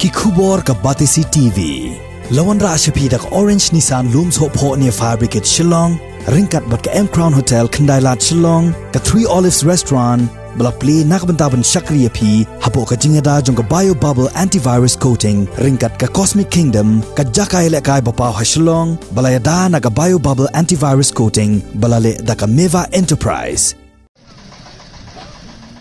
ki khubor ka Batisi TV. Lawan ra ashapi dak Orange Nissan Looms Hope Ho near Fire Brigade Shillong, ringkat bat ka M Crown Hotel Kendailat Shillong, ka Three Olives Restaurant, balak play nakbentaban Shakriya P, hapo ka jingada jong ka Bio Bubble Antivirus Coating, ringkat ka Cosmic Kingdom, ka Jakai Lekai Bapaw ha Shillong, balayada na ka Bio Bubble Antivirus Coating, balale da ka Meva Enterprise.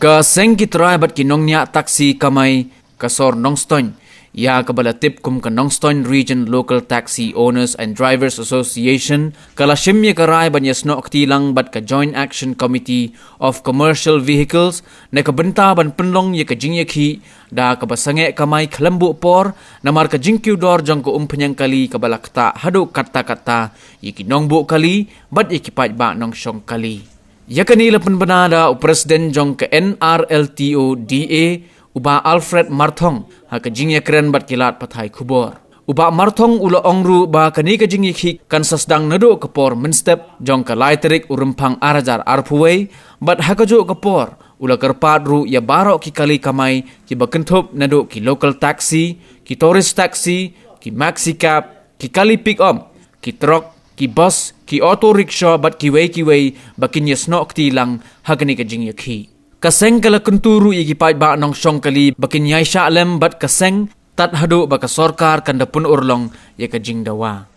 Ka sengkit rai bat kinong niya taksi kamay kasor Nongston. Ya kabalatip kum ka Nongston Region Local Taxi Owners and Drivers Association kala shimye karay banyasno aktilang bat ka Joint Action Committee of Commercial Vehicles na kabenta ban penlong ye ka jingyakhi da kabasange kamay kalambu por na mar ka jingkyu dor jang ko umpanyang kali kabalakta hadu kata-kata ye kinongbu kali bat ye kipaj ba nongsyong kali. Ya kanila penbenada u Presiden jong ka NRLTO DA Uba Alfred Marthong ha kajing keren bat kilat pathai khubor. Uba Marthong ula ongru ba kani kajing khik kan sasdang nado kapor menstep jong ka laiterik urempang arajar arpuway bat ha kajo kapor ula karpat ru ya baro ki kali kamay ki bakentop nado ki local taxi, ki tourist taxi, ki maxi cab, ki kali pick up, ki truck, ki bus, ki auto rickshaw bat ki way bakin yasno akti lang ha kani kajing khi. Kaseng kala kunturu igipaj ba nong syong kali bakin yai sya'lem bat kaseng tat hadu baka sorkar kanda pun urlong ya kajing dawa.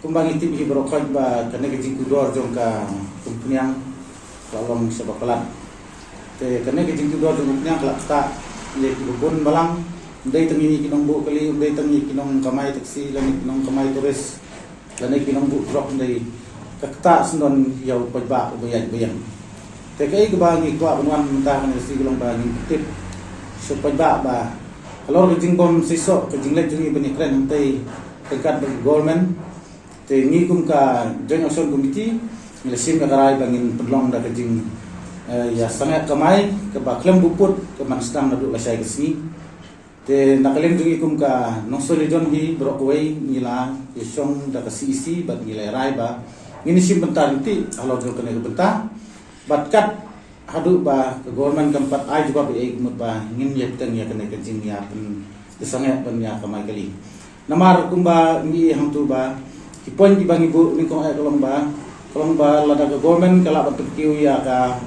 Kumbang itip hi berokaj ba kena kajing kudor jong ka kumpuniang lalong sebakalan. Te kena kajing kudor jong kumpuniang kelak tak le kibun balang ndai tangi kinong bu kali ndai tangi kinong kamay taksi lani kinong kamay turis lani kinong bu drop ndai kakta sendon yau pajba bayang tekai ke bangi kwa benuan mentah kan si gelong bangi tip so pajba ba kalau ke jingbom sisok ke jinglek jingi penikren nanti dekat bagi government te ngi kum ka joint action committee ngelesim ka karai bangin pedlong da ke jing ya sangat kamai ke baklem buput ke manstang nadu lasai ke sini te nakalem jingi kum ka nongsolijon hi brokway ngila yesong da ke CEC bat ngilai rai ba ini sim bentar nanti kalau jauh kena bentar batkat hadu ba ke government keempat ai juga be mut ba ngin ya teng ya kena kejing ya pen desangat pen ya kamai kali namar kumba ngi hang tu ba kipon di bang ibu ni kong ai kolong ba lada ke government kala bat kiu ya ka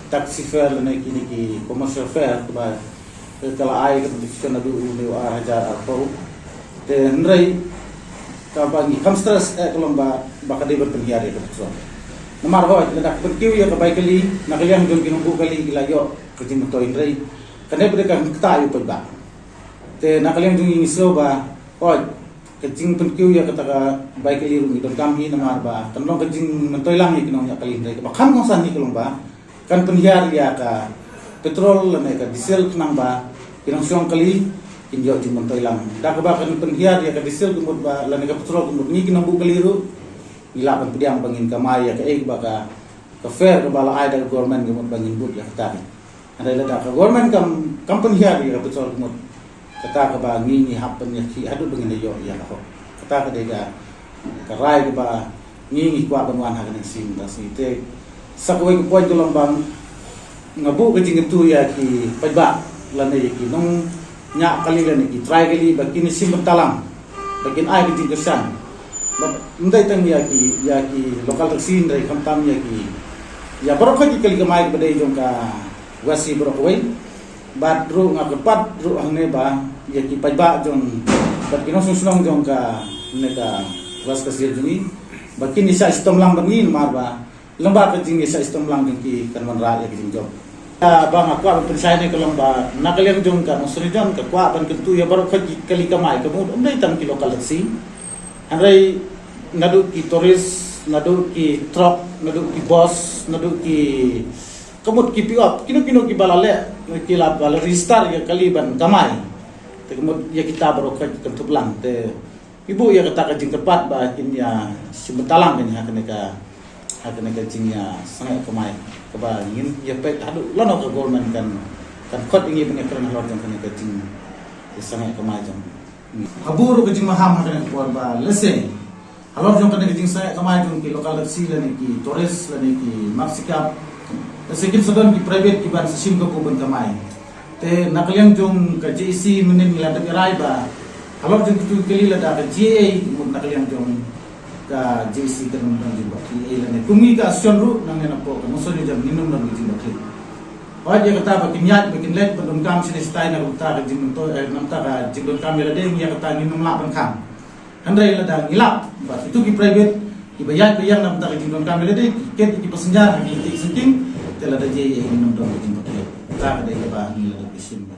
taxi fare na kini ki commercial fare ba kala ai ke petition adu ni wa hajar arpo te nrai kabangi hamsters kolong ba bakade berpengiar ya betul. Namar hoy nak berkiu ya ke baik kali nak liang jom kinungku kali ilayo kejim to indrai. Kene berka kita ayu peba. Te nak liang jom ngislo ba hoy kejing penkiu ya kata baik kali rumi don kami namar ba tanong kejing mentoilang ya kinong ya kali indrai. Bakam ngosan ni kolong ba kan penhiar ya ka petrol lane ka diesel kenang ba kinong siong kali injo jum mentoilang. Dak ba kan penhiar ya ka diesel kumut ba lane ka petrol kumut ni kinong bu kali ru ilapan pediang bangin kamaya ke baka ke fair ke bala ai dari government kemut bangin but ya kata ada lada ke government company ya betul kemut kata ke bangi ni happen ya ki adu bangin yo ya ka kata ke dega ke rai ke ba ngi kwa banwan ha kan sim da si te sakwe ke poin tolong bang ngabu ke jing tu ya ki pajba lane ki nong nya kali lane ki try kali bakin sim talang bakin ai ke jing kesan mendai tang ya ki lokal taksi ndai kamtam ya ki ya barokah ki kali kemai badai jong ka wasi barokah bat ru ngakepat ru hangne ba ya ki pajba jong bat kino sunong jong ka neka was kasir juni bakin isa sistem lang bangin mar ba lembak ke jing isa sistem lang jong ki kanman ra ya ki jong bang aku apa pensai ni kalau ba nakaliang jong ka nosrijon ka kwa ban kentu ya barokah ki kali kemai kamu mendai tang ki lokal taksi Andai nadu ki tourist, nadu ki truck, nadu ki bus, nadu ki kemut ki pick up, kino ki balale, ki la bala register ya kaliban kamai. Te kemut ya kita barokah kentup lang te ibu ya kata kajing tepat ba kin ya simentalang ni hakane ka jing ya sangat kamai. Keba ingin ya pe hadu lono ka government kan khot ingi pengekran lor jang ka jing ya sangat kamai jang. Haburu kejing maham hakane kuan ba lese halor jong kene kejing saya kamai jong ki lokal taksi lani ki tourist lani ki maxicab Sikit sedon di private di ban sim ko pun kamai. Te nakaliang jong ka JC menin nila rai ba. Kalau jong tu kali la da GA mun nakaliang jong ka JC kan mun jong GA la ne kumi ka sonru nang na po ka musoli jam minum nang jing bakli. Wa dia kata ba kinyat bikin let pendum kam sini stai na uta ka jing to nam ta ka jing don kam la de ngia kata minum la ban kam. Handai la da ngilap ba itu ki private ibayat yang nam ta ka jing don kam la de ket ki pasenjar ki senting telah ada je yang minum dong jing bakli. Ta ka de ba ni la de sim.